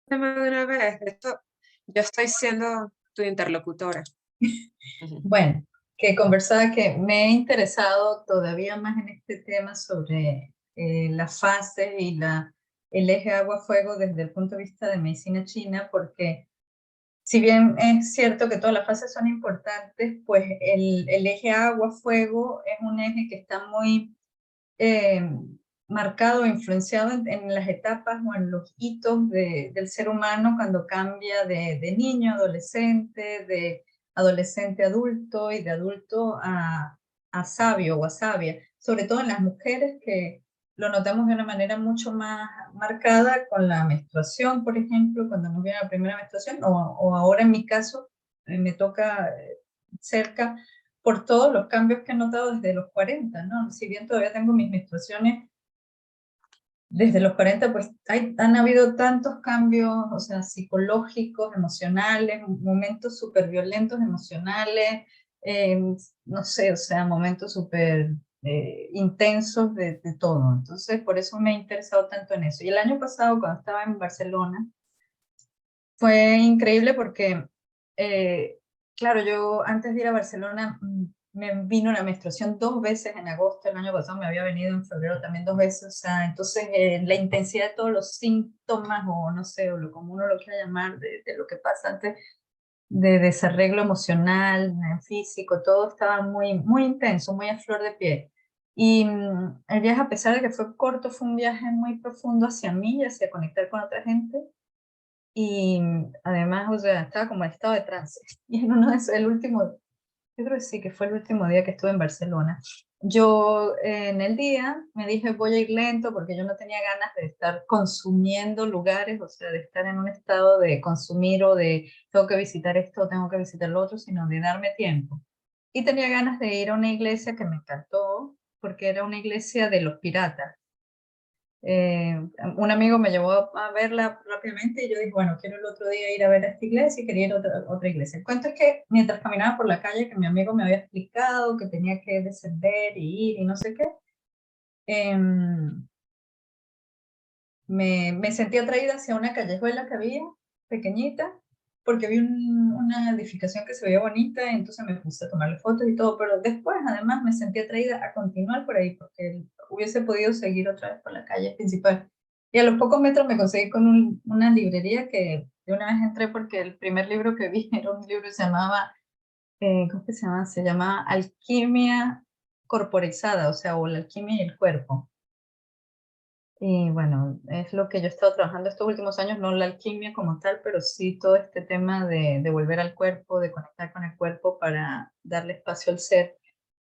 Tema de una vez, de hecho, yo estoy siendo tu interlocutora. Ujú. Bueno, que conversaba que me he interesado todavía más en este tema sobre las fases y el eje agua-fuego desde el punto de vista de medicina china, porque si bien es cierto que todas las fases son importantes, pues el eje agua-fuego es un eje que está muy eh, marcado o influenciado en las etapas o en los hitos del ser humano cuando cambia de niño a adolescente, de adolescente a adulto y de adulto a sabio o a sabia, sobre todo en las mujeres que lo notamos de una manera mucho más marcada con la menstruación, por ejemplo, cuando nos viene la primera menstruación, o ahora en mi caso me toca cerca por todos los cambios que he notado desde los 40, ¿no? Si bien todavía tengo mis menstruaciones desde los 40, pues han habido tantos cambios, o sea, psicológicos, emocionales, momentos súper violentos emocionales, eh, no sé, o sea, momentos súper intensos de todo. Entonces, por eso me he interesado tanto en eso. Y el año pasado, cuando estaba en Barcelona, fue increíble porque, claro, yo antes de ir a Barcelona me vino la menstruación 2 veces en agosto, el año pasado me había venido en febrero también 2 veces, o sea, entonces la intensidad de todos los síntomas o no sé, o lo como uno lo quiera llamar, de lo que pasa antes, de desarreglo emocional, físico, todo estaba muy, muy intenso, muy a flor de piel. Y el viaje, a pesar de que fue corto, fue un viaje muy profundo hacia mí y hacia conectar con otra gente y además, o sea, estaba como en estado de trance. Y en uno de esos, el último, yo creo que sí, que fue el último día que estuve en Barcelona. Yo en el día me dije voy a ir lento porque yo no tenía ganas de estar consumiendo lugares, o sea, de estar en un estado de consumir o de tengo que visitar esto, tengo que visitar lo otro, sino de darme tiempo. Y tenía ganas de ir a una iglesia que me encantó porque era una iglesia de los piratas. Eh, un amigo me llevó a verla rápidamente y yo dije, bueno, quiero el otro día ir a ver a esta iglesia y quería ir a otra iglesia. El cuento es que mientras caminaba por la calle, que mi amigo me había explicado que tenía que descender y ir y no sé qué, em, me sentí atraída hacia una callejuela que había, pequeñita, porque vi una edificación que se veía bonita, entonces me puse a tomarle fotos y todo, pero después además me sentí atraída a continuar por ahí, porque hubiese podido seguir otra vez por la calle principal. Y a los pocos metros me conseguí con una librería que de una vez entré porque el primer libro que vi era un libro que se llamaba, ¿cómo que se llama? Se llama Alquimia Corporizada, o sea, o la alquimia y el cuerpo. Y bueno, es lo que yo he estado trabajando estos últimos años, no la alquimia como tal, pero sí todo este tema de volver al cuerpo, de conectar con el cuerpo para darle espacio al ser.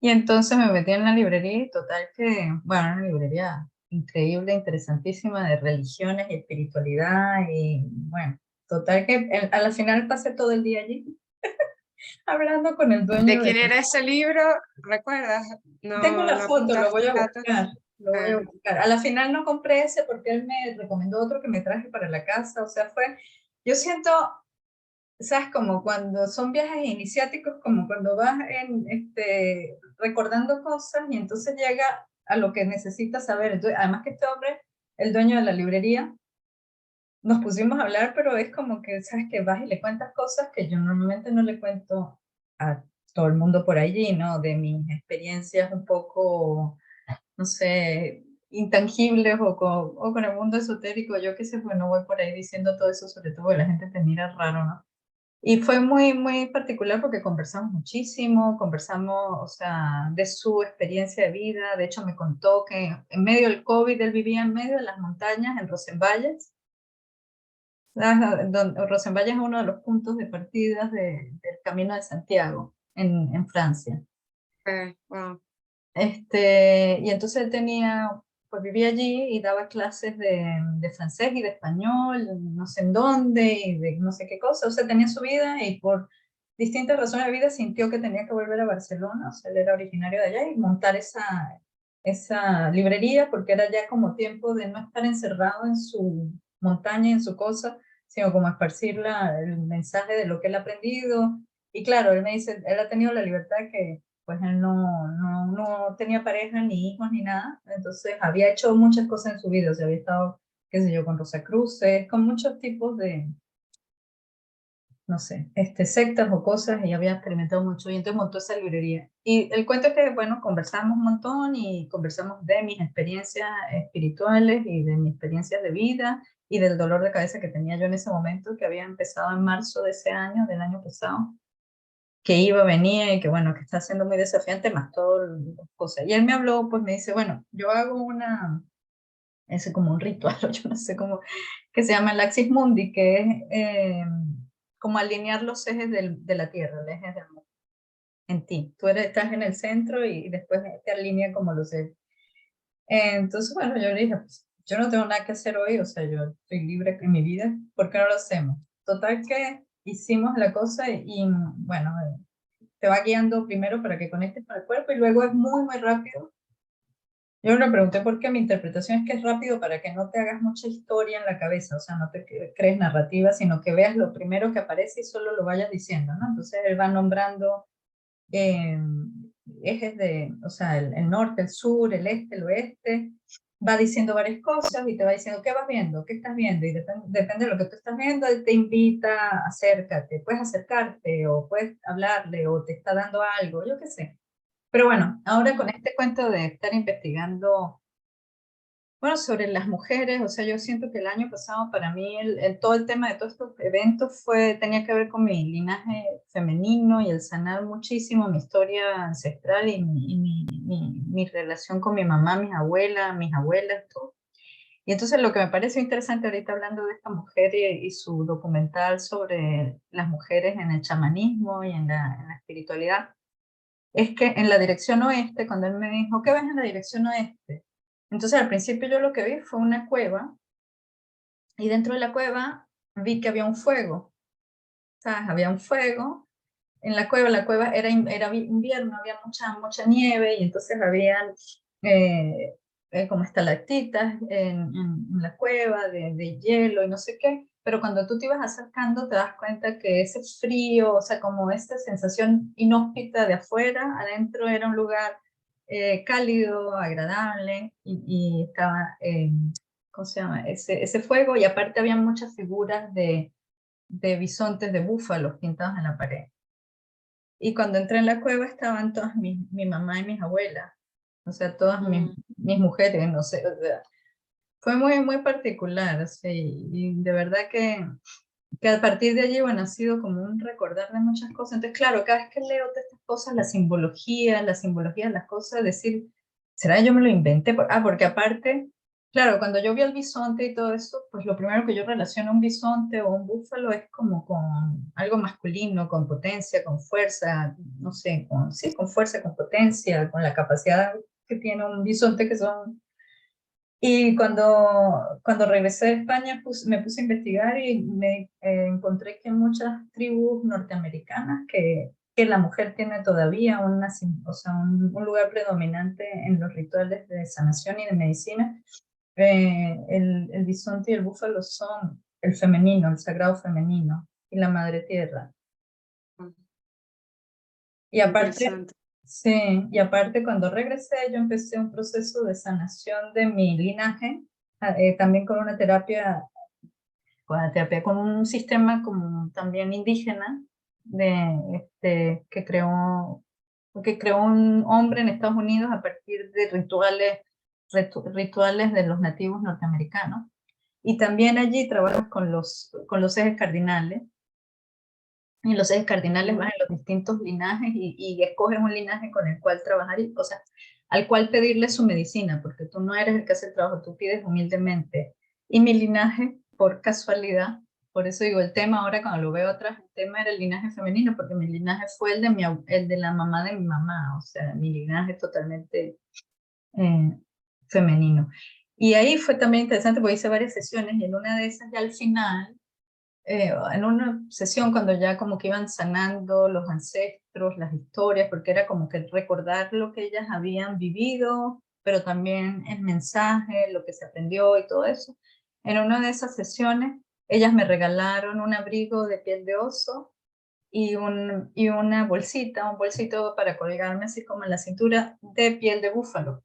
Y entonces me metí en la librería y total que, bueno, una librería increíble, interesantísima de religiones y espiritualidad y bueno, total que a la final pasé todo el día allí hablando con el ¿De dueño de... quién era ese libro? ¿Recuerdas? Tengo No, la no foto, lo apuntaste voy a datos. buscar, lo voy a Ah, buscar. A la final no compré ese porque él me recomendó otro que me traje para la casa, o sea, yo siento, sabes, como cuando son viajes iniciáticos, como cuando vas recordando cosas y entonces llega a lo que necesitas saber. Entonces, además que este hombre, el dueño de la librería, nos pusimos a hablar, pero es como que, sabes, que vas y le cuentas cosas que yo normalmente no le cuento a todo el mundo por allí, ¿no? De mis experiencias un poco, no sé, intangibles o con el mundo esotérico, yo qué sé, pues no voy por ahí diciendo todo eso, sobre todo porque la gente te mira raro, ¿no? Y fue muy, muy particular porque conversamos muchísimo, conversamos, o sea, de su experiencia de vida. De hecho, me contó que en medio del COVID él vivía en medio de las montañas en Rosenvalles. Rosenvalles es uno de los puntos de partida del Camino de Santiago en Francia. wow. Y entonces él pues vivía allí y daba clases de francés y de español, no sé en dónde, y de no sé qué cosa, o sea, tenía su vida y por distintas razones de vida sintió que tenía que volver a Barcelona, o sea, él era originario de allá y montar esa librería porque era ya como tiempo de no estar encerrado en su montaña, en su cosa, sino como esparcir el mensaje de lo que él ha aprendido. Y claro, él me dice, él ha tenido la libertad que pues él no tenía pareja, ni hijos, ni nada. Entonces había hecho muchas cosas en su vida, o sea, había estado qué sé yo, con Rosacruces, con muchos tipos de, no sé, sectas o cosas, y había experimentado mucho, y entonces montó esa librería. Y el cuento es que, bueno, conversamos un montón y conversamos de mis experiencias espirituales y de mis experiencias de vida y del dolor de cabeza que tenía yo en ese momento, que había empezado en marzo de ese año, del año pasado, que iba, venía y que, bueno, que está siendo muy desafiante, más todo las cosas. Y él me habló, pues me dice, bueno, yo hago ese como un ritual, o yo no sé cómo, que se llama el Axis Mundi, que es como alinear los ejes de la Tierra, el eje del mundo, en ti. Tú estás en el centro y después te alinea como los ejes. Entonces, bueno, yo le dije, pues, yo no tengo nada que hacer hoy, o sea, yo estoy libre en mi vida, ¿por qué no lo hacemos? Total que hicimos la cosa y bueno, te va guiando primero para que conectes con el cuerpo y luego es muy, muy rápido. Yo le pregunté por qué, mi interpretación es que es rápido para que no te hagas mucha historia en la cabeza, o sea, no te crees narrativa, sino que veas lo primero que aparece y solo lo vayas diciendo, ¿no? Entonces él va nombrando eh, ejes de, o sea, el norte, el sur, el este, el oeste, va diciendo varias cosas y te va diciendo qué vas viendo, qué estás viendo, y depende de lo que tú estás viendo, él te invita, acércate, puedes acercarte o puedes hablarle o te está dando algo, yo qué sé. Pero bueno, ahora con este cuento de estar investigando, bueno, sobre las mujeres, o sea, yo siento que el año pasado para mí todo el tema de todos estos eventos tenía que ver con mi linaje femenino y el sanar muchísimo mi historia ancestral mi relación con mi mamá, mis abuelas, todo. Y entonces lo que me parece interesante ahorita hablando de esta mujer y su documental sobre las mujeres en el chamanismo y en la espiritualidad, es que en la dirección oeste, cuando él me dijo, ¿qué ves en la dirección oeste? Entonces al principio yo lo que vi fue una cueva y dentro de la cueva vi que había un fuego, ¿sabes? Había un fuego en la cueva era invierno, había mucha nieve y entonces habían eh, como estalactitas en la cueva de hielo y no sé qué, pero cuando tú te ibas acercando te das cuenta que ese frío, o sea, como esta sensación inhóspita de afuera, adentro era un lugar cálido, agradable y estaba, ¿cómo se llama? Ese fuego y aparte había muchas figuras de bisontes, de búfalos pintados en la pared. Y cuando entré en la cueva estaban todas mi mamá y mis abuelas, o sea, todas mis mujeres, no sé, o sea, fue muy, muy particular, sí, y de verdad que a partir de allí, bueno, ha sido como un recordar de muchas cosas. Entonces, claro, cada vez que leo todas estas cosas, la simbología de las cosas, decir, ¿será que yo me lo inventé? Porque aparte, claro, cuando yo vi el bisonte y todo eso, pues lo primero que yo relaciono a un bisonte o un búfalo es como con algo masculino, con potencia, con fuerza, no sé, sí, con fuerza, con potencia, con la capacidad que tiene un bisonte que son. Y cuando regresé de España me puse a investigar y me encontré que en muchas tribus norteamericanas que la mujer tiene todavía o sea, un lugar predominante en los rituales de sanación y de medicina. El bisonte y el búfalo son el femenino, el sagrado femenino y la madre tierra. Y aparte, Interesante. sí, y aparte cuando regresé yo empecé un proceso de sanación de mi linaje, también con un sistema como también indígena que creó un hombre en Estados Unidos a partir de rituales de los nativos norteamericanos. Y también allí trabajas con los ejes cardinales y los ejes cardinales van en los distintos linajes y escoges un linaje con el cual trabajar, o sea, al cual pedirle su medicina, porque tú no eres el que hace el trabajo, tú pides humildemente. Y mi linaje, por casualidad, por eso digo, el tema ahora cuando lo veo atrás, el tema era el linaje femenino, porque mi linaje fue el de la mamá de mi mamá, o sea, mi linaje totalmente eh, femenino. Y ahí fue también interesante porque hice varias sesiones y en una de esas ya al final en una sesión cuando ya como que iban sanando los ancestros, las historias, porque era como que recordar lo que ellas habían vivido, pero también el mensaje, lo que se aprendió y todo eso. En una de esas sesiones, ellas me regalaron un abrigo de piel de oso y una bolsita, un bolsito para colgarme así como en la cintura de piel de búfalo.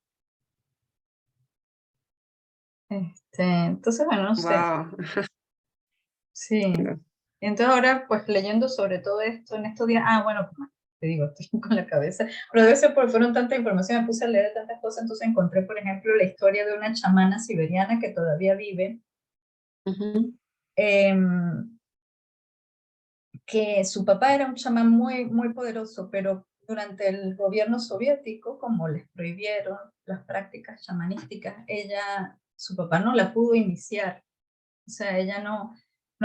Entonces, bueno, no sé, Wow. sí. Entonces ahora, pues leyendo sobre todo esto en estos días, bueno, como te digo, estoy con la cabeza, pero debe ser porque fueron tanta información, me puse a leer tantas cosas, entonces encontré, por ejemplo, la historia de una chamana siberiana que todavía vive, em, que su papá era un chamán muy, muy poderoso, pero durante el gobierno soviético, como les prohibieron las prácticas chamanísticas, su papá no la pudo iniciar. O sea, ella no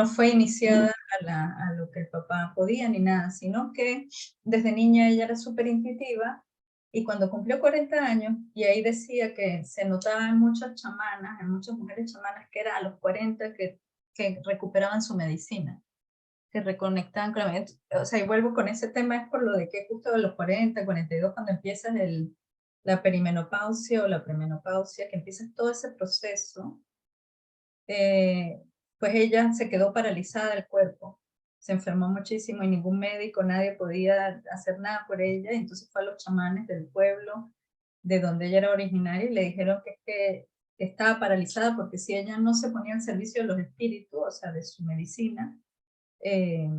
fue iniciada a lo que el papá podía ni nada, sino que desde niña ella era súper intuitiva y cuando cumplió 40 años, y ahí decía que se notaba en muchas chamanas, en muchas mujeres chamanas, que era a los 40 que recuperaban su medicina, que reconectaban con la medicina. O sea, y vuelvo con ese tema, es por lo de que justo a los 40, 42, cuando empiezas la perimenopausia o la premenopausia, que empiezas todo ese proceso, pues ella se quedó paralizada del cuerpo, se enfermó muchísimo y ningún médico, nadie podía hacer nada por ella, entonces fue a los chamanes del pueblo de donde ella era originaria y le dijeron que estaba paralizada porque si ella no se ponía al servicio de los espíritus, o sea, de su medicina, eh,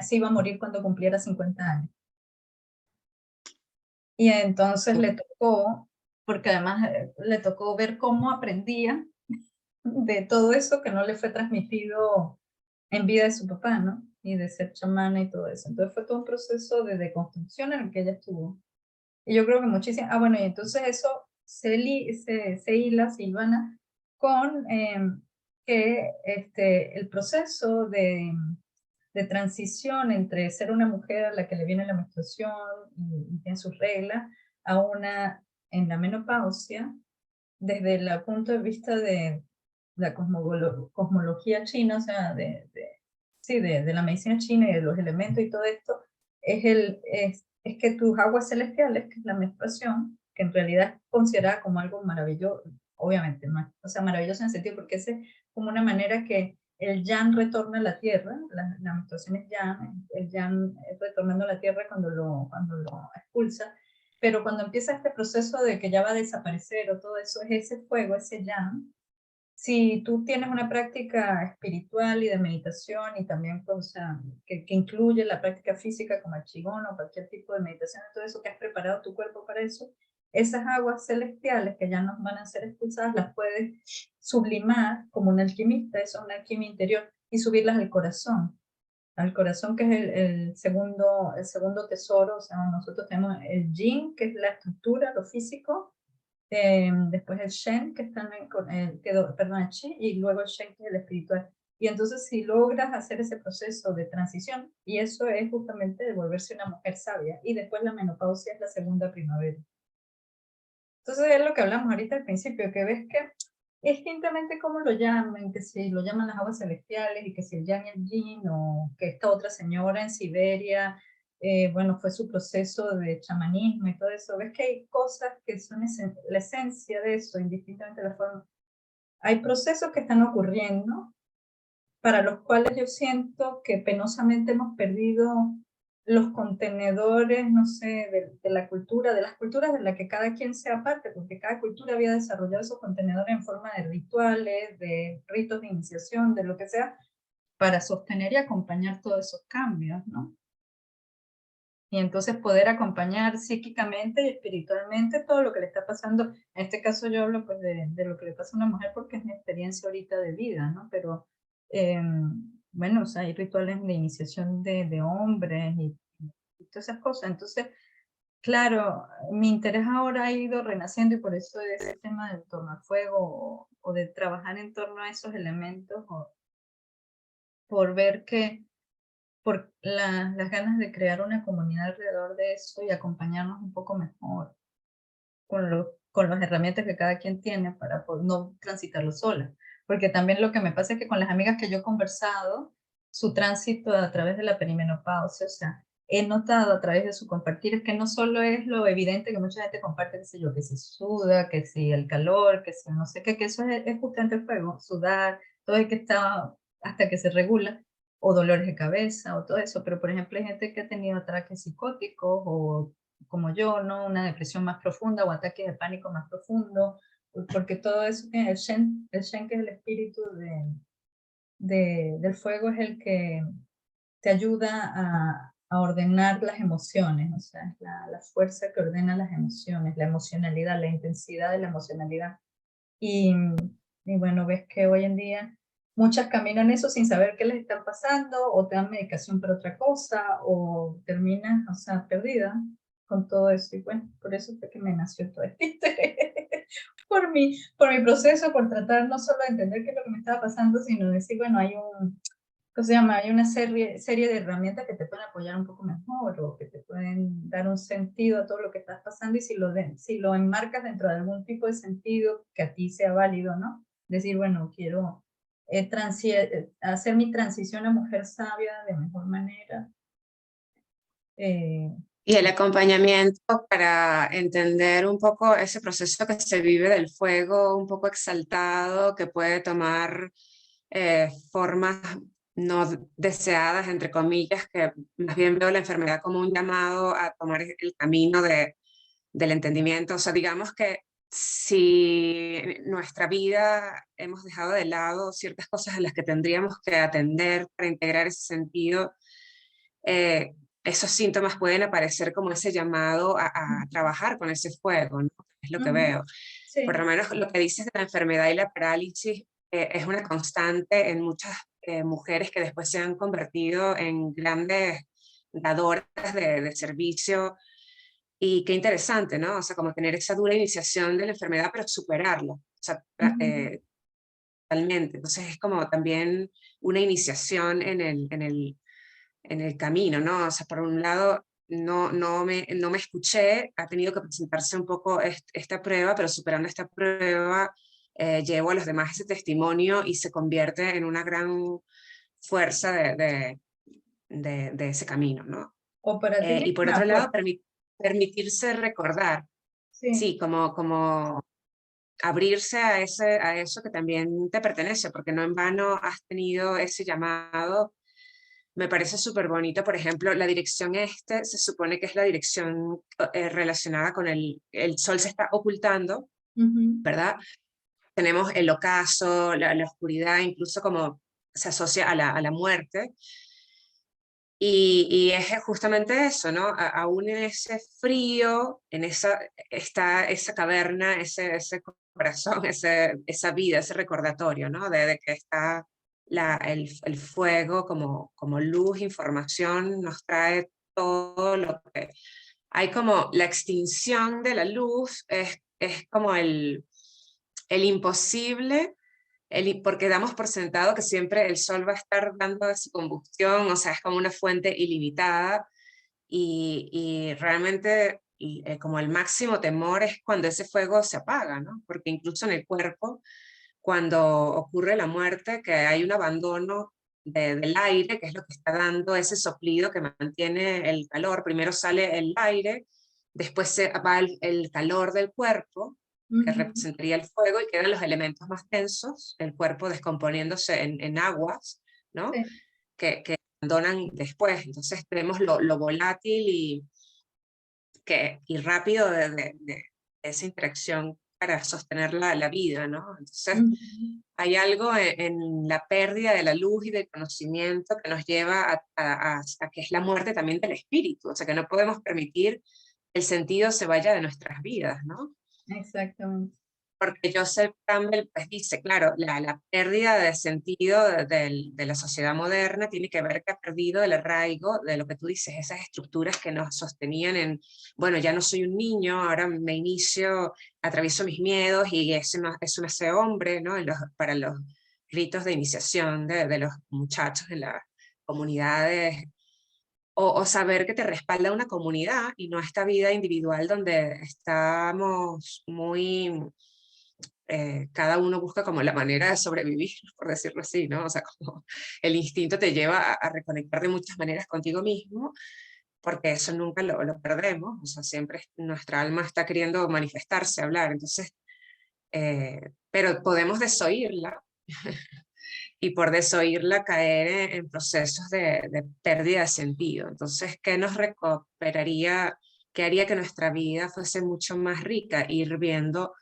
se iba a morir cuando cumpliera 50 años. Y entonces le tocó, porque además le tocó ver cómo aprendía de todo eso que no le fue transmitido en vida de su papá, ¿no? Y de ser chamana y todo eso. Entonces fue todo un proceso de deconstrucción en el que ella estuvo. Y yo creo que muchísimo, bueno, y entonces eso se hila, Silvana, con que el proceso de transición entre ser una mujer a la que le viene la menstruación y tiene sus reglas, a una en la menopausia, desde el punto de vista de la cosmología china, o sea, sí, de la medicina china y de los elementos y todo esto, es que tus aguas celestiales, que es la menstruación, que en realidad es considerada como algo maravilloso, obviamente, ¿no? O sea, maravilloso en el sentido porque es como una manera que el yang retorna a la tierra, la menstruación es yang, el yang retornando a la tierra cuando lo expulsa, pero cuando empieza este proceso de que ya va a desaparecer o todo eso, es ese fuego, ese yang. Si tú tienes una práctica espiritual y de meditación y también pues, o sea, que incluye la práctica física como el qigong o cualquier tipo de meditación, todo eso que has preparado tu cuerpo para eso, esas aguas celestiales que ya nos van a ser expulsadas, las puedes sublimar como un alquimista, eso es una alquimia interior, y subirlas al corazón que es el segundo tesoro, o sea, nosotros tenemos el yin, que es la estructura, lo físico, después el Shen, que está perdón, el Chi, y luego el Shen, que es el espiritual. Y entonces si logras hacer ese proceso de transición, y eso es justamente de volverse una mujer sabia, y después la menopausia es la segunda primavera. Entonces es lo que hablamos ahorita al principio, que ves que distintamente cómo lo llaman, que si lo llaman las aguas celestiales, y que si el Yang y el Yin, o que esta otra señora en Siberia, bueno, fue su proceso de chamanismo y todo eso, ves que hay cosas que son la esencia de eso, indistintamente de la forma. Hay procesos que están ocurriendo para los cuales yo siento que penosamente hemos perdido los contenedores, no sé, de la cultura, de las culturas de la que cada quien sea parte, porque cada cultura había desarrollado esos contenedores en forma de rituales, de ritos de iniciación, de lo que sea, para sostener y acompañar todos esos cambios, ¿no? Y entonces poder acompañar psíquicamente y espiritualmente todo lo que le está pasando. En este caso yo hablo pues de lo que le pasa a una mujer porque es mi experiencia ahorita de vida, ¿no? Pero bueno, o sea, hay rituales de iniciación de hombres y todas esas cosas. Entonces, claro, mi interés ahora ha ido renaciendo y por eso es ese tema del torno al fuego o de trabajar en torno a esos elementos o por ver que por las ganas de crear una comunidad alrededor de eso y acompañarnos un poco mejor con las herramientas que cada quien tiene para no transitarlo sola. Porque también lo que me pasa es que con las amigas que yo he conversado, su tránsito a través de la perimenopausia, o sea, he notado a través de su compartir es que no solo es lo evidente que mucha gente comparte, qué sé yo, que si suda, que si el calor, que si no sé qué, que eso es justamente el fuego, sudar, todo el que está hasta que se regula, o dolores de cabeza o todo eso, pero por ejemplo hay gente que ha tenido ataques psicóticos o como yo, ¿no? Una depresión más profunda o ataques de pánico más profundo, porque todo eso que el Shen, que es el espíritu del fuego, es el que te ayuda a ordenar las emociones, o sea, es la fuerza que ordena las emociones, la emocionalidad, la intensidad de la emocionalidad. Y, y bueno, ves que hoy en día muchas caminan eso sin saber qué les está pasando, o te dan medicación para otra cosa, o terminas, o sea, perdida con todo eso. Y bueno, por eso fue que me nació todo esto. Por mi proceso, por tratar no solo de entender qué es lo que me estaba pasando, sino decir, bueno, ¿cómo se llama? Hay una serie de herramientas que te pueden apoyar un poco mejor, o que te pueden dar un sentido a todo lo que estás pasando, y si lo enmarcas dentro de algún tipo de sentido que a ti sea válido, ¿no? Decir, bueno, quiero hacer mi transición a mujer sabia de mejor manera. Y el acompañamiento para entender un poco ese proceso que se vive del fuego, un poco exaltado, que puede tomar formas no deseadas, entre comillas, que más bien veo la enfermedad como un llamado a tomar el camino del entendimiento. O sea, digamos que si en nuestra vida hemos dejado de lado ciertas cosas a las que tendríamos que atender para integrar ese sentido, eh, esos síntomas pueden aparecer como ese llamado a trabajar con ese fuego, ¿no? Es lo que veo. Por lo Sí. menos lo que dices de la enfermedad y la parálisis es una constante en muchas mujeres que después se han convertido en grandes dadoras de servicio. Y qué interesante, ¿no? O sea, como tener esa dura iniciación de la enfermedad, pero superarla. O sea, totalmente. Entonces es como también una iniciación en el camino, ¿no? O sea, por un lado, no me escuché, ha tenido que presentarse un poco esta prueba, pero superando esta prueba, llevo a los demás ese testimonio y se convierte en una gran fuerza de ese camino, ¿no? O para ti Y por misma, otro pues. lado, permitirse recordar, Sí. sí, como abrirse a eso que también te pertenece, porque no en vano has tenido ese llamado. Me parece súper bonito, por ejemplo, la dirección este se supone que es la dirección relacionada con el sol se está ocultando, ¿verdad? Tenemos el ocaso, la oscuridad, incluso como se asocia a la muerte. Y es justamente eso, ¿no? Aún en ese frío, está esa caverna, ese corazón, esa vida, ese recordatorio, ¿no? De que está el fuego como luz, información, nos trae todo lo que... Hay como la extinción de la luz, es como el imposible porque damos por sentado que siempre el sol va a estar dando su combustión, o sea, es como una fuente ilimitada y realmente como el máximo temor es cuando ese fuego se apaga, ¿no? Porque incluso en el cuerpo, cuando ocurre la muerte, que hay un abandono del aire, que es lo que está dando ese soplido que mantiene el calor, primero sale el aire, después se va el calor del cuerpo, que representaría el fuego, y quedan los elementos más densos, el cuerpo descomponiéndose en aguas, ¿no? Sí. Que abandonan después. Entonces tenemos lo volátil y rápido de esa interacción para sostener la vida, ¿no? Entonces hay algo en la pérdida de la luz y del conocimiento que nos lleva a que es la muerte también del espíritu, o sea que no podemos permitir que el sentido se vaya de nuestras vidas, ¿no? Exactamente. Porque Joseph Campbell pues dice, claro, la pérdida de sentido de la sociedad moderna tiene que ver que ha perdido el arraigo de lo que tú dices, esas estructuras que nos sostenían en, bueno, ya no soy un niño, ahora me inicio, atravieso mis miedos y eso me hace hombre, ¿no? Para los ritos de iniciación de los muchachos en las comunidades, o saber que te respalda una comunidad y no esta vida individual donde estamos muy cada uno busca como la manera de sobrevivir, por decirlo así, ¿no? O sea, como el instinto te lleva a reconectar de muchas maneras contigo mismo, porque eso nunca lo perdemos, o sea, siempre nuestra alma está queriendo manifestarse, hablar, entonces, pero podemos desoírla y por desoírla caer en procesos de pérdida de sentido. Entonces, ¿qué nos recuperaría? ¿Qué haría que nuestra vida fuese mucho más rica? Ir viendo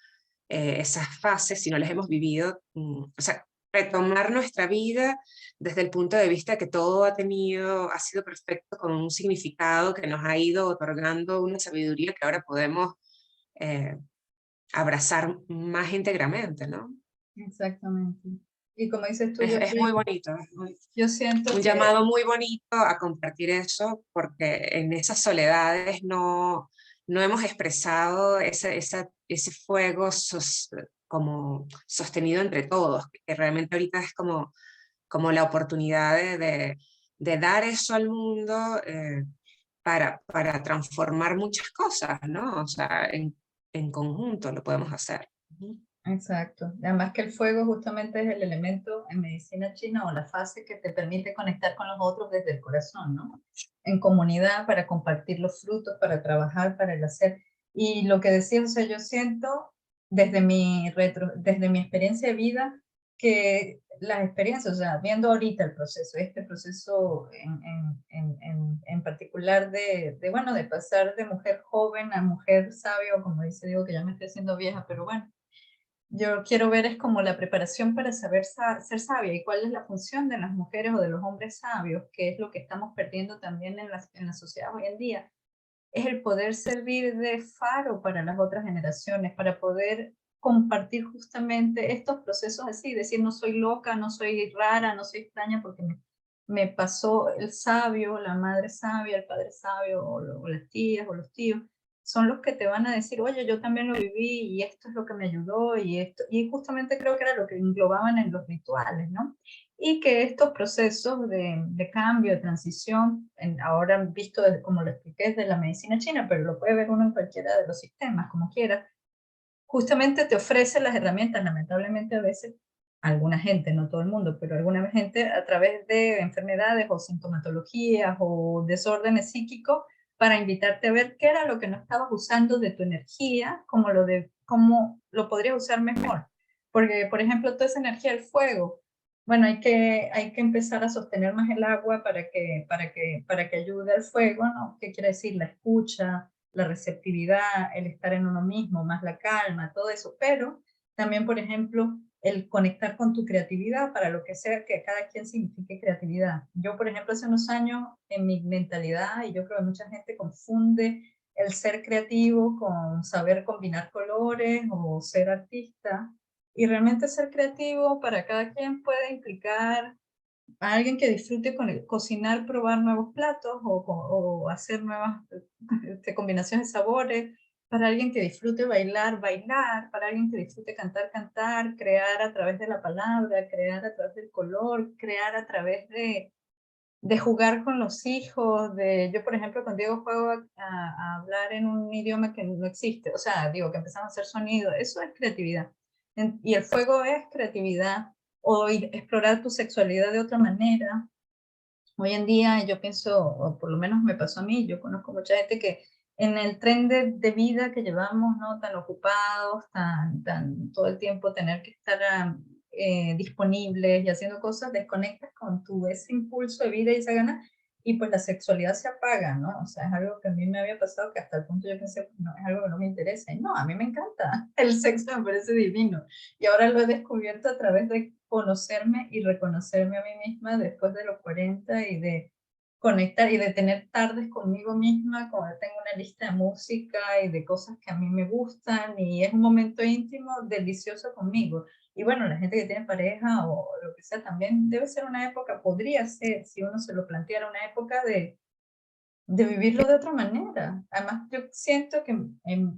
esas fases si no las hemos vivido, o sea, retomar nuestra vida desde el punto de vista de que todo ha sido perfecto con un significado que nos ha ido otorgando una sabiduría que ahora podemos eh, abrazar más íntegramente, ¿no? Exactamente. Y como dices tú, yo Es muy creo, bonito, yo siento un que, llamado muy bonito a compartir eso, porque en esas soledades no hemos expresado ese fuego como sostenido entre todos, que realmente ahorita es como la oportunidad de dar eso al mundo para transformar muchas cosas, ¿no? O sea, en conjunto lo podemos hacer. Ujú. exacto. Además que el fuego justamente es el elemento en medicina china o la fase que te permite conectar con los otros desde el corazón, ¿no? En comunidad para compartir los frutos, para trabajar, para el hacer. Y lo que decía, o sea, yo siento desde mi experiencia de vida que las experiencias, o sea, viendo ahorita el proceso, este proceso en particular bueno, de pasar de mujer joven a mujer sabia, o como dice, digo que ya me estoy haciendo vieja, pero bueno, yo quiero ver es como la preparación para saber ser sabia y cuál es la función de las mujeres o de los hombres sabios, que es lo que estamos perdiendo también en la sociedad hoy en día. Es el poder servir de faro para las otras generaciones, para poder compartir justamente estos procesos así, decir no soy loca, no soy rara, no soy extraña porque me pasó el sabio, la madre sabia, el padre sabio o las tías o los tíos son los que te van a decir, oye, yo también lo viví y esto es lo que me ayudó y esto, y justamente creo que era lo que englobaban en los rituales, ¿no? Y que estos procesos de cambio, de transición, ahora visto como lo expliqué desde la medicina china, pero lo puede ver uno en cualquiera de los sistemas, como quiera, justamente te ofrece las herramientas, lamentablemente a veces, alguna gente, no todo el mundo, pero alguna gente a través de enfermedades o sintomatologías o desórdenes psíquicos para invitarte a ver qué era lo que no estabas usando de tu energía, cómo lo podrías usar mejor. Porque, por ejemplo, toda esa energía del fuego, bueno, hay que empezar a sostener más el agua para que ayude al fuego, ¿no? ¿Qué quiere decir? La escucha, la receptividad, el estar en uno mismo, más la calma, todo eso, pero también, por ejemplo, el conectar con tu creatividad para lo que sea que cada quien signifique creatividad. Yo, por ejemplo, hace unos años en mi mentalidad, y yo creo que mucha gente confunde el ser creativo con saber combinar colores o ser artista, y realmente ser creativo para cada quien puede implicar a alguien que disfrute con el cocinar, probar nuevos platos o hacer nuevas combinaciones de sabores, para alguien que disfrute bailar, bailar, para alguien que disfrute cantar, cantar, crear a través de la palabra, crear a través del color, crear a través de jugar con los hijos, yo por ejemplo con Diego juego a hablar en un idioma que no existe, o sea, digo que empezamos a hacer sonido, eso es creatividad. Y el fuego es creatividad, o explorar tu sexualidad de otra manera. Hoy en día yo pienso, o por lo menos me pasó a mí, yo conozco mucha gente que en el tren de vida que llevamos, ¿no? Tan ocupados, tan todo el tiempo tener que estar disponibles y haciendo cosas, desconectas con ese impulso de vida y esa gana, y pues la sexualidad se apaga, ¿no? O sea, es algo que a mí me había pasado que hasta el punto yo pensé, pues no, es algo que no me interesa. Y no, a mí me encanta, el sexo me parece divino. Y ahora lo he descubierto a través de conocerme y reconocerme a mí misma después de los 40 y de conectar y de tener tardes conmigo misma, como tengo una lista de música y de cosas que a mí me gustan y es un momento íntimo delicioso conmigo. Y bueno, la gente que tiene pareja o lo que sea también debe ser una época, podría ser, si uno se lo planteara, una época de vivirlo de otra manera. Además, yo siento que,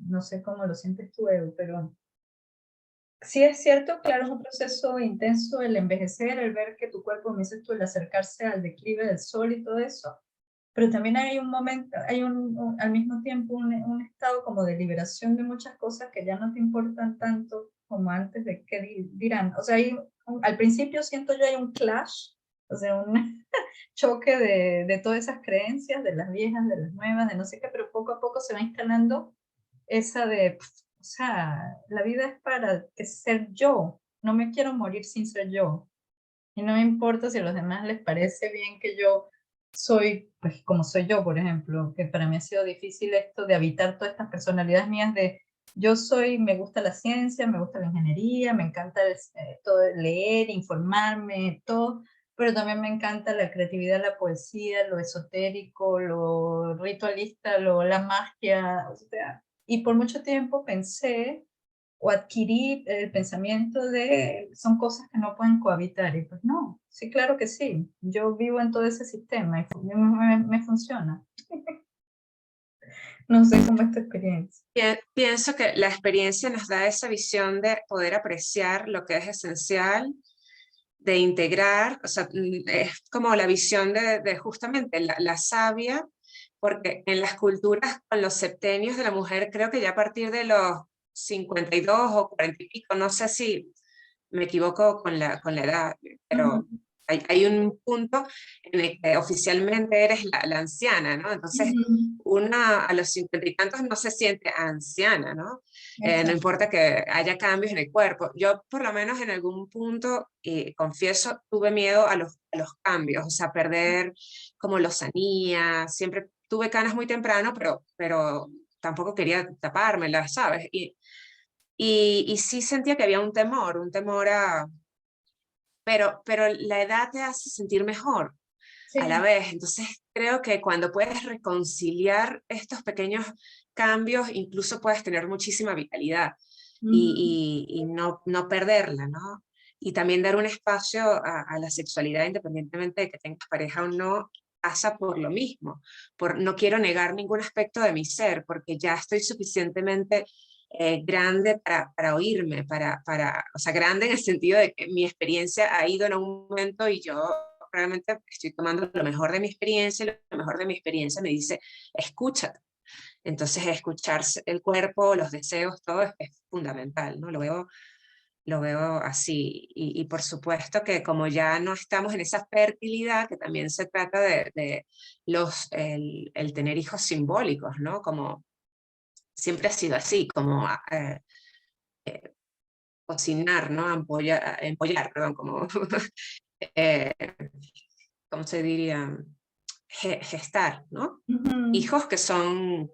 no sé cómo lo sientes tú, Edu, pero sí es cierto, claro, es un proceso intenso el envejecer, el ver que tu cuerpo, como dices tú, el acercarse al declive del sol y todo eso, pero también hay un momento, al mismo tiempo un estado como de liberación de muchas cosas que ya no te importan tanto como antes de qué dirán. O sea, al principio siento yo hay un clash, o sea, un choque de todas esas creencias, de las viejas, de las nuevas, de no sé qué, pero poco a poco se va instalando esa o sea, la vida es para ser yo, no me quiero morir sin ser yo. Y no me importa si a los demás les parece bien que yo soy, pues como soy yo, por ejemplo, que para mí ha sido difícil esto de habitar todas estas personalidades mías de me gusta la ciencia, me gusta la ingeniería, me encanta todo leer, informarme, todo, pero también me encanta la creatividad, la poesía, lo esotérico, lo ritualista, la magia, o sea, y por mucho tiempo pensé o adquirí el pensamiento de son cosas que no pueden cohabitar, y pues no, sí, claro que sí, yo vivo en todo ese sistema y me funciona. No sé cómo es tu experiencia. Pienso que la experiencia nos da esa visión de poder apreciar lo que es esencial, de integrar, o sea, es como la visión de justamente la savia, porque en las culturas con los septenios de la mujer, creo que ya a partir de los 52 o 40 y pico, no sé si me equivoco con la edad, Ujú, pero hay un punto en el que oficialmente eres la anciana, ¿no? Entonces, ujú, una a los 50 y tantos no se siente anciana, ¿no? No exacto. importa que haya cambios en el cuerpo. Yo, por lo menos en algún punto, confieso, tuve miedo a los cambios, o sea, perder como lozanía, siempre tuve canas muy temprano, pero tampoco quería tapármelas, ¿sabes? Y sí sentía que había un temor a... pero la edad te hace sentir mejor a la Sí. vez. Entonces creo que cuando puedes reconciliar estos pequeños cambios, incluso puedes tener muchísima vitalidad Ujú, y no perderla, ¿no? Y también dar un espacio a la sexualidad, independientemente de que tengas pareja o no, pasa por lo mismo, por no quiero negar ningún aspecto de mi ser, porque ya estoy suficientemente grande para oírme, o sea, grande en el sentido de que mi experiencia ha ido en un momento y yo realmente estoy tomando lo mejor de mi experiencia, y lo mejor de mi experiencia me dice, escúchate. Entonces, escuchar el cuerpo, los deseos, todo es fundamental, ¿no? Lo veo así. Y por supuesto que como ya no estamos en esa fertilidad, que también se trata de el tener hijos simbólicos, ¿no? Como siempre ha sido así, como cocinar, ¿no? Empollar, perdón, como, eh, ¿cómo se diría? Gestar, ¿no? ujú, Hijos que son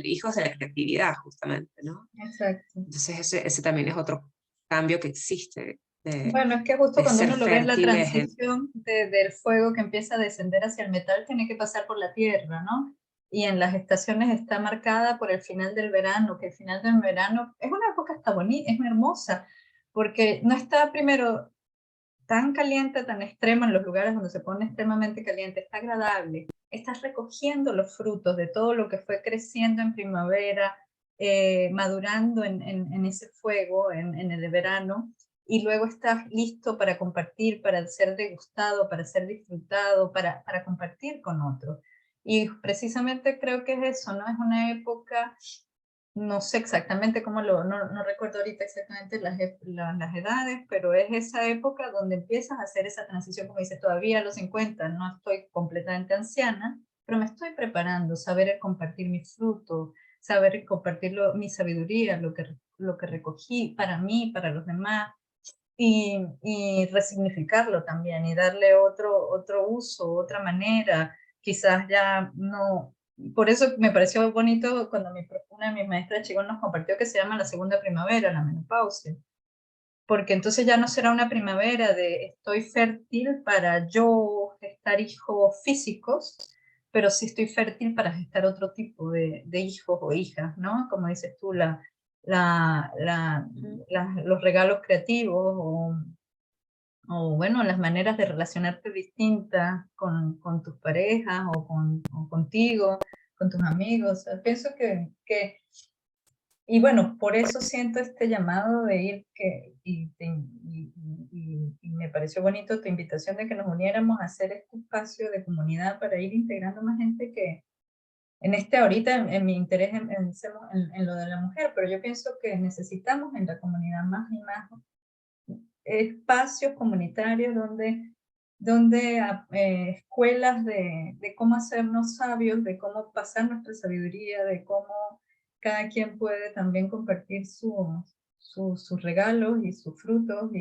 hijos de la creatividad, justamente, ¿no? exacto. Entonces ese también es otro cambio que existe, Bueno, es que justo de cuando ser uno lo ve en la fértiles. transición del fuego que empieza a descender hacia el metal, tiene que pasar por la tierra, ¿no? Y en las estaciones está marcada por el final del verano, que el final del verano es una época hasta bonita, es muy hermosa, porque no está primero tan caliente, tan extrema en los lugares donde se pone extremadamente caliente, está agradable. Estás recogiendo los frutos de todo lo que fue creciendo en primavera, madurando en ese fuego en el verano, y luego estás listo para compartir, para ser degustado, para ser disfrutado, para compartir con otros. Y precisamente creo que es eso, ¿no? Es una época, no sé exactamente no recuerdo ahorita exactamente las edades, pero es esa época donde empiezas a hacer esa transición, como dices, todavía a los 50 no estoy completamente anciana, pero me estoy preparando, saber compartir mis frutos, saber compartir mi sabiduría, lo que recogí para mí, para los demás, y resignificarlo también y darle otro uso, otra manera, quizás ya no. Por eso me pareció bonito cuando una de mis maestras de Qigong nos compartió que se llama la segunda primavera, la menopausia, porque entonces ya no será una primavera de estoy fértil para yo gestar hijos físicos, pero sí estoy fértil para gestar otro tipo de hijos o hijas, ¿no? Como dices tú, la, la, Ujú. los regalos creativos o bueno, las maneras de relacionarte distintas con tus parejas o contigo, con tus amigos. O sea, pienso y bueno, por eso siento este llamado de ir y me pareció bonito tu invitación de que nos uniéramos a hacer este espacio de comunidad para ir integrando más gente que en ahorita en mi interés en lo de la mujer, pero yo pienso que necesitamos en la comunidad más y más espacios comunitarios donde escuelas de cómo hacernos sabios, de cómo pasar nuestra sabiduría, de cómo cada quien puede también compartir sus regalos y sus frutos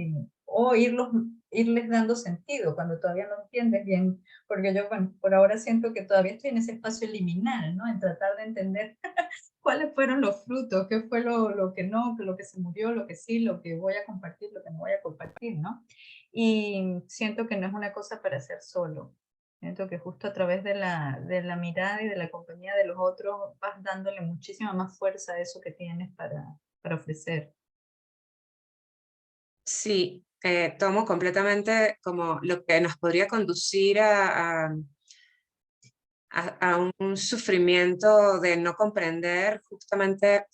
o irles dando sentido cuando todavía no entiendes bien, porque yo, bueno, por ahora siento que todavía estoy en ese espacio liminal, ¿no? En tratar de entender cuáles fueron los frutos, qué fue lo que no, lo que se murió, lo que sí, lo que voy a compartir, lo que no voy a compartir, ¿no? Y siento que no es una cosa para hacer solo. Siento que justo a través de la mirada y de la compañía de los otros vas dándole muchísima más fuerza a eso que tienes para ofrecer. Sí, tomo completamente como lo que nos podría conducir a un sufrimiento de no comprender, justamente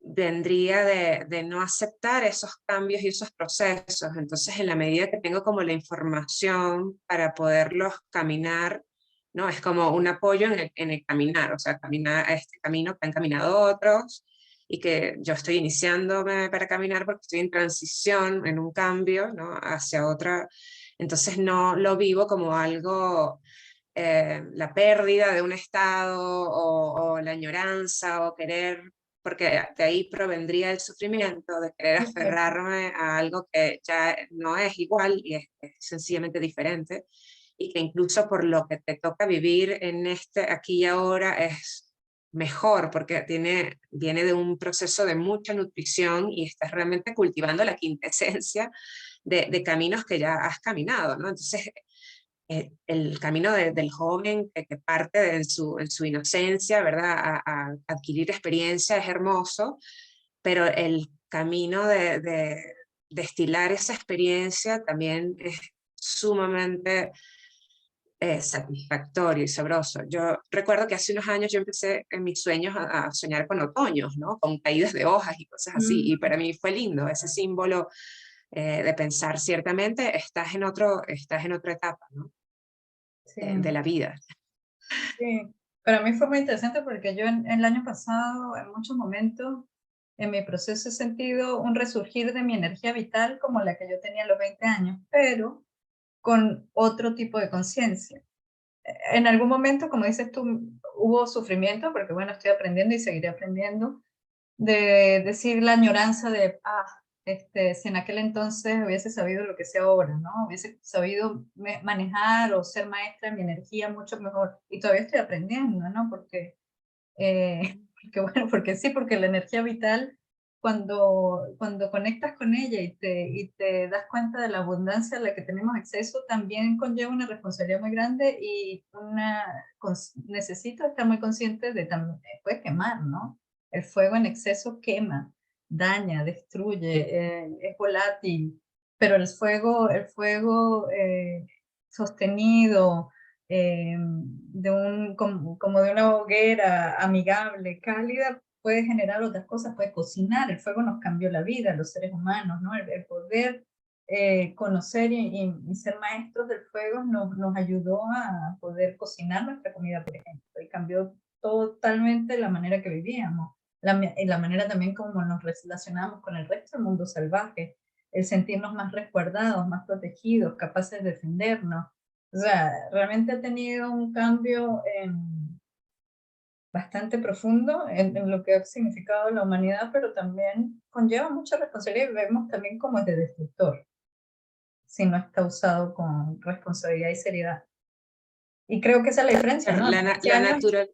vendría de no aceptar esos cambios y esos procesos. Entonces, en la medida que tengo como la información para poderlos caminar, ¿no? Es como un apoyo en el caminar, o sea, caminar a este camino que han caminado otros y que yo estoy iniciándome para caminar porque estoy en transición, en un cambio, ¿no? Hacia otra. Entonces, no lo vivo como algo, la pérdida de un estado o la añoranza o querer, porque de ahí provendría el sufrimiento de querer Exacto. aferrarme a algo que ya no es igual y es sencillamente diferente, y que incluso por lo que te toca vivir en este aquí y ahora es mejor, porque viene de un proceso de mucha nutrición y estás realmente cultivando la quintesencia de caminos que ya has caminado, ¿no? Entonces, el camino del joven que parte en su inocencia, ¿verdad? A adquirir experiencia es hermoso, pero el camino de destilar esa experiencia también es sumamente satisfactorio y sabroso. Yo recuerdo que hace unos años yo empecé en mis sueños a soñar con otoños, ¿no? Con caídas de hojas y cosas así, y Mm, para mí fue lindo ese símbolo, de pensar ciertamente estás en otra etapa, ¿no? sí. De la vida. Sí, para mí fue muy interesante porque yo en el año pasado, en muchos momentos, en mi proceso he sentido un resurgir de mi energía vital como la que yo tenía a los 20 años, pero con otro tipo de conciencia. En algún momento, como dices tú, hubo sufrimiento, porque bueno, estoy aprendiendo y seguiré aprendiendo, de decir la añoranza de, si en aquel entonces hubiese sabido lo que sé ahora, ¿no? Hubiese sabido manejar o ser maestra de mi energía mucho mejor. Y todavía estoy aprendiendo, ¿no? Porque bueno, porque sí, porque la energía vital, cuando conectas con ella y te das cuenta de la abundancia a la que tenemos acceso, también conlleva una responsabilidad muy grande y necesito estar muy consciente de también, puede quemar, ¿no? El fuego en exceso quema, daña, destruye, es volátil, pero el fuego sostenido, como de una hoguera amigable, cálida, puede generar otras cosas, puede cocinar. El fuego nos cambió la vida, los seres humanos, ¿no? El poder conocer y ser maestros del fuego nos ayudó a poder cocinar nuestra comida, por ejemplo, y cambió totalmente la manera que vivíamos, y la manera también como nos relacionamos con el resto del mundo salvaje, el sentirnos más resguardados, más protegidos, capaces de defendernos. O sea, realmente ha tenido un cambio bastante profundo en lo que ha significado la humanidad, pero también conlleva mucha responsabilidad y vemos también como es de destructor, si no está usado con responsabilidad y seriedad. Y creo que esa es la diferencia, Claro, ¿no? A los 20 la años natural,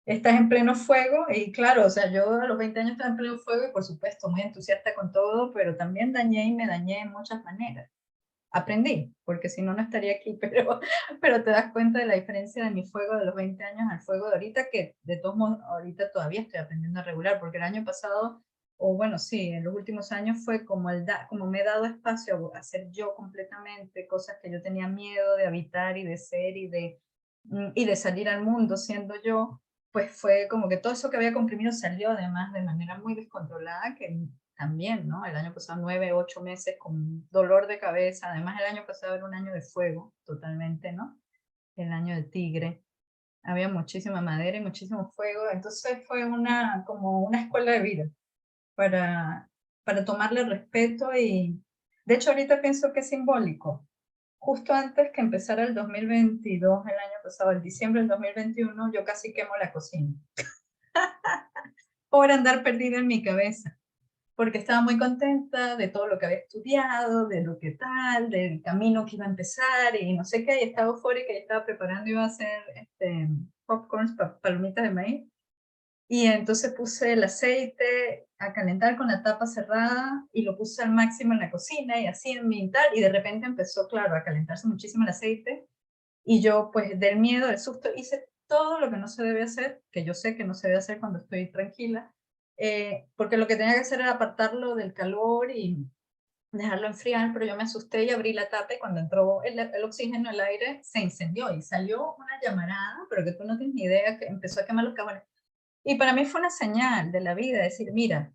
estás en pleno fuego y claro, o sea, yo a los 20 años estaba en pleno fuego y por supuesto muy entusiasta con todo, pero también dañé y me dañé en muchas maneras. Aprendí, porque si no, no estaría aquí, pero te das cuenta de la diferencia de mi fuego de los 20 años al fuego de ahorita, que de todos modos ahorita todavía estoy aprendiendo a regular, porque el año pasado, o bueno, sí, en los últimos años fue como, como me he dado espacio a hacer yo completamente, cosas que yo tenía miedo de habitar y de ser y de salir al mundo siendo yo, pues fue como que todo eso que había comprimido salió además de manera muy descontrolada, que también, ¿no? El año pasado 9, 8 meses con dolor de cabeza, además el año pasado era un año de fuego, totalmente, ¿no? El año del tigre, había muchísima madera y muchísimo fuego, entonces fue como una escuela de vida para, para tomarle respeto y, de hecho ahorita pienso que es simbólico. Justo antes que empezara el 2022, el año pasado, el diciembre del 2021, yo casi quemo la cocina por andar perdida en mi cabeza. porque estaba muy contenta de todo lo que había estudiado, de lo que tal, del camino que iba a empezar y no sé qué, y estaba eufórica y estaba preparando, iba a hacer popcorns, palomitas de maíz. Y entonces puse el aceite a calentar con la tapa cerrada y lo puse al máximo en la cocina y así en mi tal, y de repente empezó, claro, a calentarse muchísimo el aceite y yo pues del miedo, del susto, hice todo lo que no se debe hacer, que yo sé que no se debe hacer cuando estoy tranquila, porque lo que tenía que hacer era apartarlo del calor y dejarlo enfriar, pero yo me asusté y abrí la tapa y cuando entró el oxígeno, el aire, se incendió y salió una llamarada, pero que tú no tienes ni idea, que empezó a quemar los cajones. Y para mí fue una señal de la vida, decir, mira,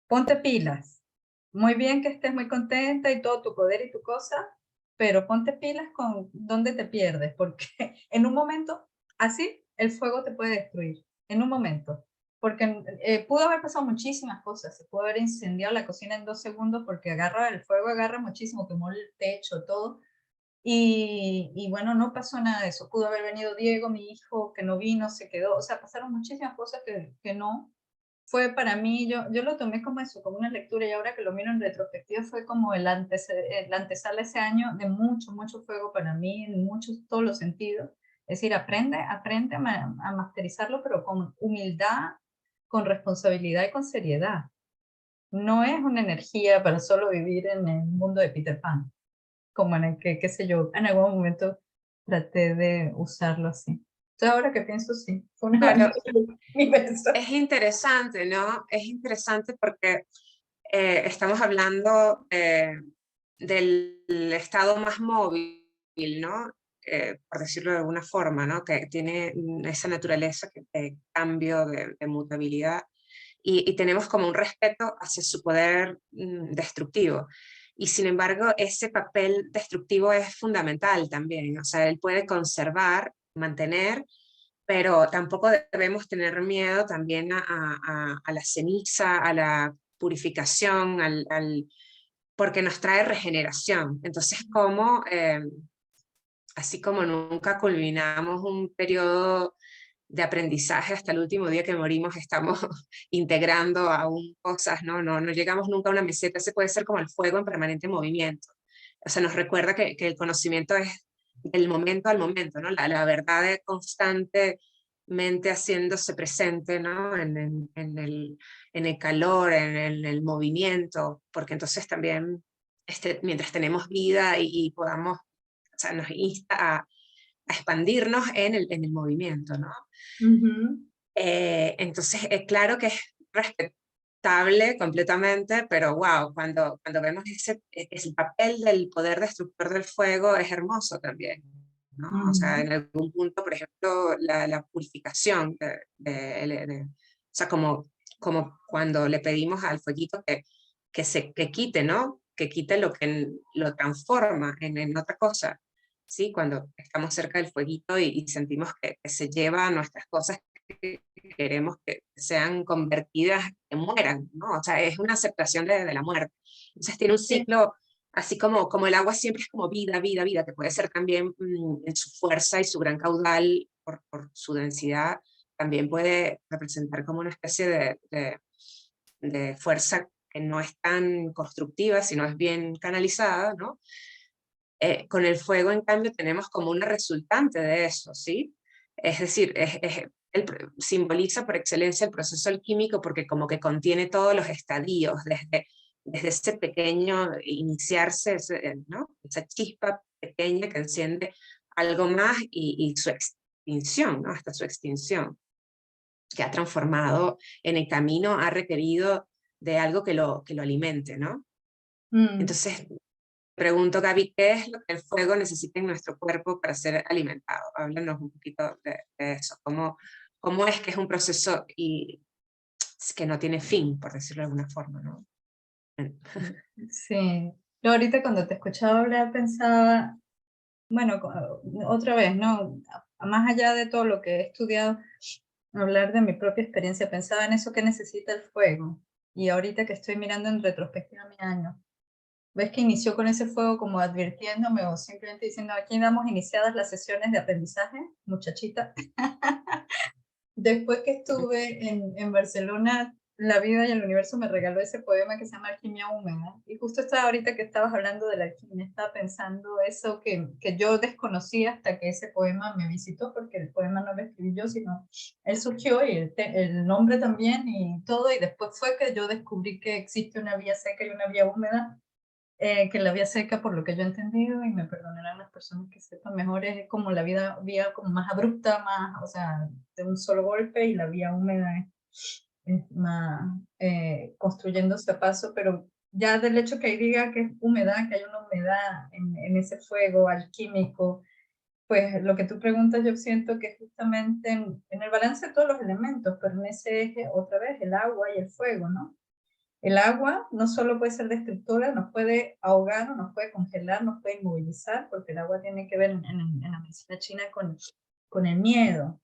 ponte pilas. Muy bien que estés muy contenta y todo tu poder y tu cosa, pero ponte pilas con dónde te pierdes, porque en un momento así el fuego te puede destruir, en un momento. Porque pudo haber pasado muchísimas cosas, se pudo haber incendiado la cocina en 2 segundos porque agarra el fuego, agarra muchísimo, quemó el techo, todo. Y bueno, no pasó nada de eso. Pudo haber venido Diego, mi hijo, que no vino, se quedó. O sea, pasaron muchísimas cosas que no. Fue para mí, yo lo tomé como eso, como una lectura, y ahora que lo miro en retrospectiva fue como el antesala ese año de mucho, mucho fuego para mí, en muchos, todos los sentidos. Es decir, aprende a masterizarlo, pero con humildad, con responsabilidad y con seriedad. No es una energía para solo vivir en el mundo de Peter Pan, como en el que, qué sé yo, en algún momento traté de usarlo así. Entonces ahora que pienso, sí, fue una Claro, aventura universal. es interesante, ¿no? Es interesante porque estamos hablando del estado más móvil, ¿no? Por decirlo de alguna forma, ¿no? Que tiene esa naturaleza de cambio, de mutabilidad, y tenemos como un respeto hacia su poder destructivo. Y sin embargo, ese papel destructivo es fundamental también. O sea, él puede conservar, mantener, pero tampoco debemos tener miedo también a la ceniza, a la purificación, porque nos trae regeneración. Entonces, como, así como nunca culminamos un periodo de aprendizaje hasta el último día que morimos, estamos integrando aún cosas, ¿no? No llegamos nunca a una meseta, ese puede ser como el fuego en permanente movimiento. O sea, nos recuerda que el conocimiento es del momento al momento, ¿no? La verdad es constantemente haciéndose presente, ¿no? En el calor, en el movimiento, porque entonces también, mientras tenemos vida y podamos, o sea, nos insta a expandirnos en el movimiento, ¿no? Ujú. Entonces, claro que es respetable completamente, pero wow, cuando vemos el papel del poder destructor del fuego es hermoso también, ¿no? O sea, Ujú. en algún punto, por ejemplo, la purificación, o sea, como cuando le pedimos al fueguito que quite, ¿no? Que quite lo que lo transforma en otra cosa. ¿Sí? Cuando estamos cerca del fueguito y sentimos que se lleva nuestras cosas que queremos que sean convertidas, que mueran, ¿no? O sea, es una aceptación de la muerte. Entonces tiene un Sí. ciclo, así como el agua siempre es como vida, vida, vida, que puede ser también en su fuerza y su gran caudal por su densidad, también puede representar como una especie de fuerza que no es tan constructiva, sino es bien canalizada, ¿no? Con el fuego, en cambio, tenemos como una resultante de eso, ¿sí? Es decir, simboliza por excelencia el proceso alquímico porque como que contiene todos los estadios, desde ese pequeño iniciarse, ¿no? Esa chispa pequeña que enciende algo más y su extinción, ¿no? Hasta su extinción, que ha transformado en el camino, ha requerido de algo que lo alimente, ¿no? Mm. Entonces, pregunto, Gaby, ¿qué es lo que el fuego necesita en nuestro cuerpo para ser alimentado? Háblanos un poquito de eso. ¿Cómo es que es un proceso que no tiene fin, por decirlo de alguna forma, ¿no? Sí. Yo ahorita cuando te escuchaba hablar pensaba, bueno, otra vez, ¿no? Más allá de todo lo que he estudiado, hablar de mi propia experiencia, pensaba en eso que necesita el fuego. Y ahorita que estoy mirando en retrospectiva mi año, ¿ves que inició con ese fuego como advirtiéndome o simplemente diciendo, aquí damos iniciadas las sesiones de aprendizaje, muchachita? Después que estuve en Barcelona la vida y el universo me regaló ese poema que se llama Alquimia Húmeda. Y justo estaba ahorita que estabas hablando de la alquimia, estaba pensando eso que yo desconocía hasta que ese poema me visitó, porque el poema no lo escribí yo, sino él surgió y el nombre también y todo. Y después fue que yo descubrí que existe una vía seca y una vía húmeda, que la vía seca, por lo que yo he entendido, y me perdonarán las personas que sepan mejor, es como la vía como más abrupta, más, o sea, de un solo golpe, y la vía húmeda es más construyéndose a paso, pero ya del hecho que diga que es humedad, que hay una humedad en ese fuego alquímico, pues lo que tú preguntas yo siento que justamente en el balance de todos los elementos, pero en ese eje otra vez el agua y el fuego, ¿no? El agua no solo puede ser destructora, nos puede ahogar, o nos puede congelar, nos puede inmovilizar, porque el agua tiene que ver en la medicina china con el miedo,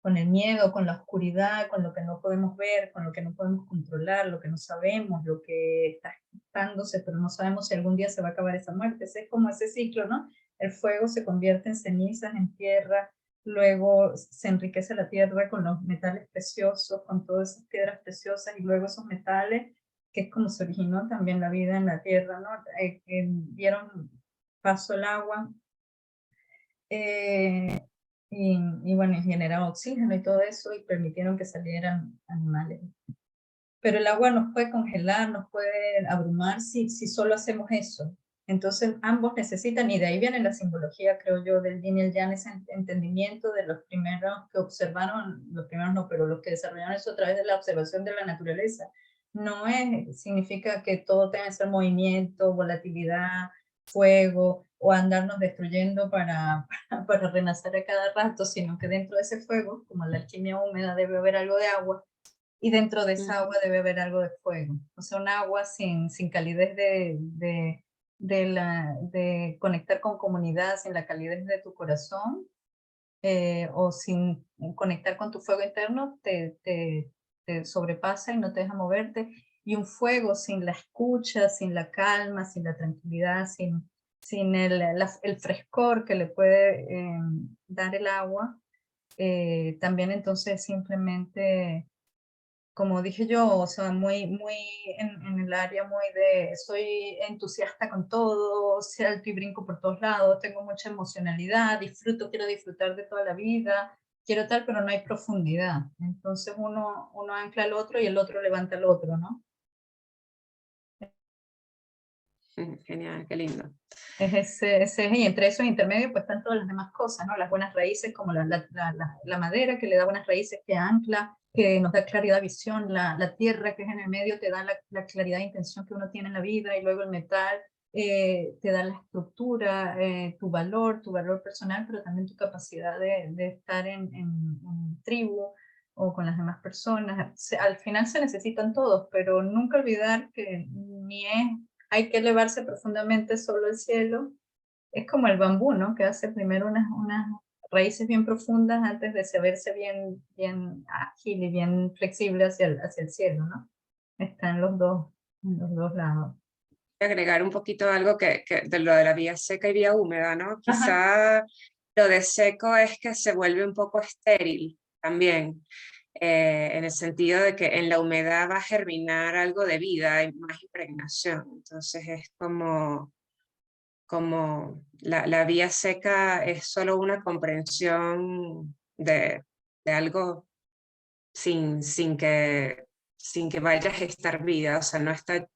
con el miedo, con la oscuridad, con lo que no podemos ver, con lo que no podemos controlar, lo que no sabemos, lo que está gestándose, pero no sabemos si algún día se va a acabar esa muerte. Es como ese ciclo, ¿no? El fuego se convierte en cenizas, en tierra, luego se enriquece la tierra con los metales preciosos, con todas esas piedras preciosas, y luego esos metales, que es como se originó también la vida en la tierra, ¿no? Dieron paso al agua, y bueno, y generaba oxígeno y todo eso, y permitieron que salieran animales. Pero el agua nos puede congelar, nos puede abrumar si solo hacemos eso. Entonces ambos necesitan, y de ahí viene la simbología, creo yo, del yin y el yang, ese entendimiento de los primeros que observaron, los primeros no, pero los que desarrollaron eso a través de la observación de la naturaleza. No significa que todo tenga que ser movimiento, volatilidad, fuego, o andarnos destruyendo para renacer a cada rato, sino que dentro de ese fuego, como la alquimia húmeda, debe haber algo de agua, y dentro de esa agua debe haber algo de fuego. O sea, un agua sin calidez de conectar con comunidad, sin la calidez de tu corazón, o sin conectar con tu fuego interno, te sobrepasa y no te deja moverte. Y un fuego sin la escucha, sin la calma, sin la tranquilidad, sin el frescor que le puede dar el agua, también entonces simplemente, como dije yo, o sea, muy en el área muy de soy entusiasta con todo, salto y brinco por todos lados, tengo mucha emocionalidad, quiero disfrutar de toda la vida, quiero tal, pero no hay profundidad. Entonces uno ancla al otro y el otro levanta al otro, ¿no? Genial, qué lindo. Es y entre esos intermedios pues están todas las demás cosas, ¿no? Las buenas raíces, como la madera, que le da buenas raíces, que ancla, que nos da claridad, visión, la tierra, que es en el medio, te da la claridad de intención que uno tiene en la vida, y luego el metal te da la estructura, tu valor personal, pero también tu capacidad de estar en tribu o con las demás personas. Al final se necesitan todos, pero nunca olvidar que ni es hay que elevarse profundamente solo el cielo. Es como el bambú, ¿no? Que hace primero unas raíces bien profundas antes de saberse bien ágil y bien flexible hacia el cielo, ¿no? Está en los dos lados. Agregar un poquito algo de lo de la vía seca y vía húmeda, ¿no? Ajá. Quizá lo de seco es que se vuelve un poco estéril también, en el sentido de que en la humedad va a germinar algo de vida, hay más impregnación. Entonces es como la vía seca es solo una comprensión de algo sin que vaya a gestar vida, o sea, no está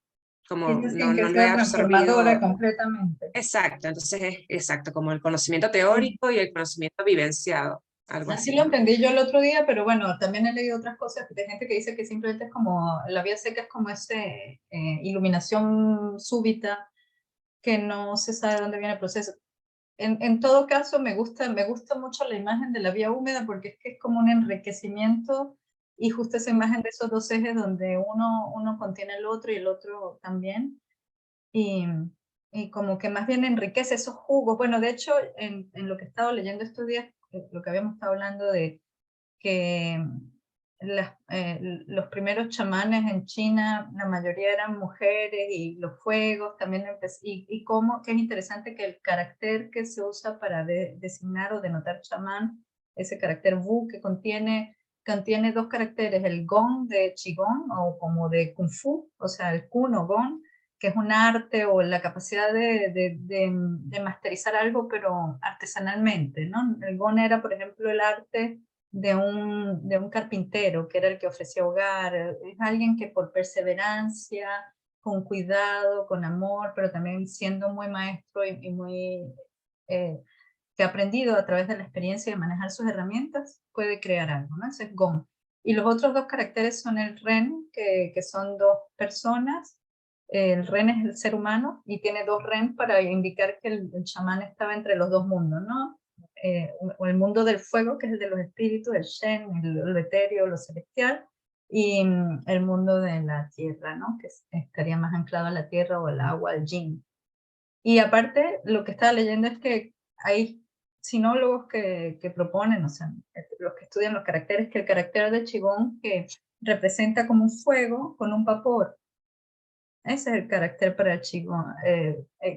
como, Sin que no lo he sea transformadora absorbido. completamente. Exacto, entonces es exacto, como el conocimiento Sí. teórico y el conocimiento vivenciado, algo Así lo así. entendí yo el otro día, pero bueno, también he leído otras cosas de gente que dice que simplemente es como, la vía seca es como ese iluminación súbita, que no se sabe de dónde viene el proceso. En todo caso, me gusta mucho la imagen de la vía húmeda, porque es que es como un enriquecimiento, y justo esa imagen de esos dos ejes donde uno contiene el otro y el otro también, y, y como que más bien enriquece esos jugos. Bueno, de hecho, en lo que he estado leyendo estos días, lo que habíamos estado hablando de que los primeros chamanes en China, la mayoría eran mujeres, y los fuegos también, y cómo, que es interesante que el carácter que se usa para designar o denotar chamán, ese carácter Wu que contiene contiene dos caracteres, el Gong de Qigong o como de Kung Fu, o sea, el Kun o Gong, que es un arte o la capacidad de masterizar algo, pero artesanalmente, ¿no? El Gong era, por ejemplo, el arte de un carpintero, que era el que ofrecía hogar, es alguien que por perseverancia, con cuidado, con amor, pero también siendo muy maestro y muy... que ha aprendido a través de la experiencia de manejar sus herramientas, puede crear algo, ¿no? Ese es Gong. Y los otros dos caracteres son el Ren, que son dos personas. El Ren es el ser humano y tiene dos Ren para indicar que el chamán estaba entre los dos mundos, ¿no? O el mundo del fuego, que es el de los espíritus, el Shen, lo etéreo, lo celestial, y el mundo de la tierra, ¿no? Que estaría más anclado a la tierra o al agua, al yin. Y aparte, lo que estaba leyendo es que hay sinólogos que proponen, o sea, los que estudian los caracteres, que el carácter de Qigong que representa como un fuego con un vapor. Ese es el carácter para el Qigong.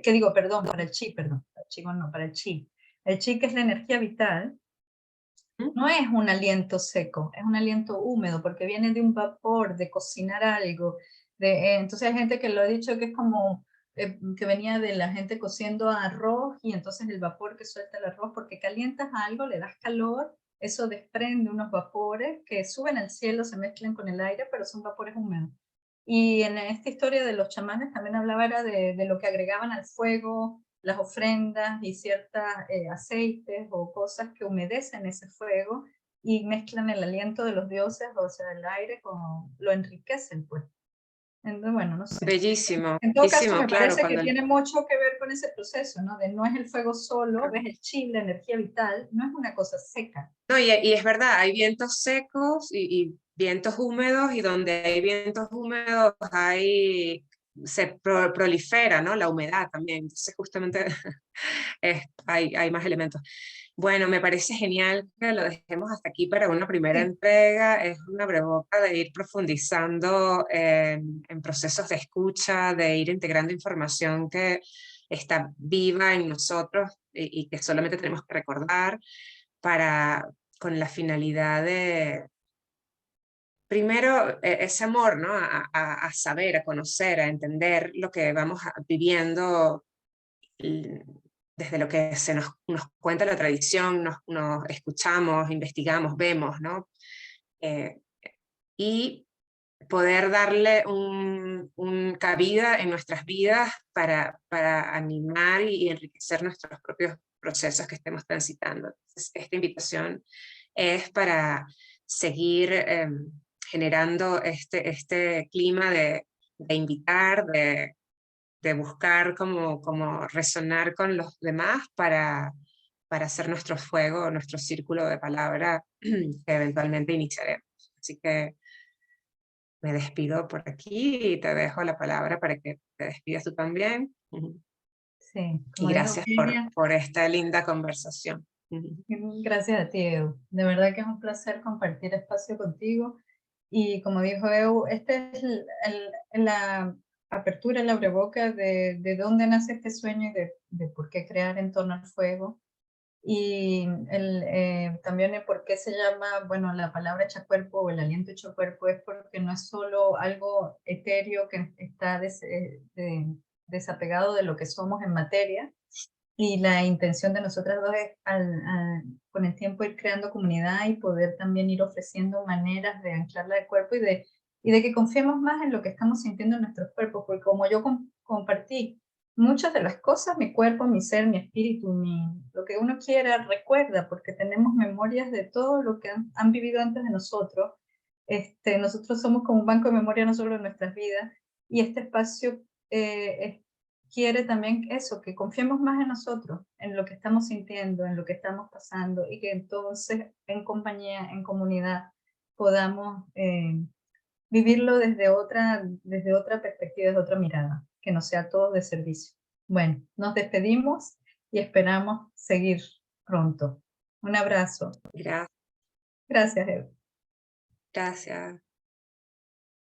¿Qué digo? Perdón, para el Qi, perdón. Para el Qigong no, para el Qi. El Qi, que es la energía vital, no es un aliento seco, es un aliento húmedo, porque viene de un vapor, de cocinar algo. Entonces hay gente que lo ha dicho que es como que venía de la gente cociendo arroz y entonces el vapor que suelta el arroz, porque calientas algo, le das calor, eso desprende unos vapores que suben al cielo, se mezclan con el aire, pero son vapores húmedos. Y en esta historia de los chamanes también hablaba era de lo que agregaban al fuego, las ofrendas y ciertos aceites o cosas que humedecen ese fuego y mezclan el aliento de los dioses, o sea, el aire, lo enriquecen, pues. Entonces, bueno, no sé. Bellísimo, En todo caso, bellísimo, me claro, parece que cuando tiene mucho que ver con ese proceso, ¿no? De no es el fuego solo, ves el chi, la energía vital, no es una cosa seca. no, y es verdad, hay vientos secos y vientos húmedos, y donde hay vientos húmedos prolifera, ¿no? La humedad también. Entonces, justamente hay más elementos. Bueno, me parece genial que lo dejemos hasta aquí para una primera Sí, entrega. Es una breboca de ir profundizando en procesos de escucha, de ir integrando información que está viva en nosotros y que solamente tenemos que recordar para, con la finalidad de, primero, ese amor, ¿no? A saber, a conocer, a entender lo que vamos viviendo desde lo que nos cuenta la tradición, nos escuchamos, investigamos, vemos, ¿no? Eh, y poder darle un cabida en nuestras vidas para animar y enriquecer nuestros propios procesos que estemos transitando. Entonces, esta invitación es para seguir generando este clima de invitar, de buscar como resonar con los demás para hacer nuestro fuego, nuestro círculo de palabra que eventualmente iniciaremos. Así que me despido por aquí y te dejo la palabra para que te despidas tú también. sí, Y como dijo gracias Eugenia, por esta linda conversación. gracias a ti, Eu. De verdad que es un placer compartir espacio contigo. Y como dijo Eu, este es la apertura, la abreboca de dónde nace este sueño y de por qué crear en torno al fuego. Y también el por qué se llama, bueno, la palabra hecha cuerpo o el aliento hecho cuerpo es porque no es solo algo etéreo que está desapegado de lo que somos en materia, y la intención de nosotras dos es con el tiempo ir creando comunidad y poder también ir ofreciendo maneras de anclarla al cuerpo y de que confiemos más en lo que estamos sintiendo en nuestros cuerpos, porque como yo compartí muchas de las cosas, mi cuerpo, mi ser, mi espíritu, lo que uno quiera, recuerda, porque tenemos memorias de todo lo que han vivido antes de nosotros. Nosotros somos como un banco de memoria no solo de nuestras vidas, y este espacio quiere también eso, que confiemos más en nosotros, en lo que estamos sintiendo, en lo que estamos pasando, y que entonces en compañía, en comunidad, podamos vivirlo desde otra perspectiva, desde otra mirada, que no sea todo de servicio. Bueno, nos despedimos y esperamos seguir pronto. Un abrazo. Gracias. Gracias, Eva. Gracias.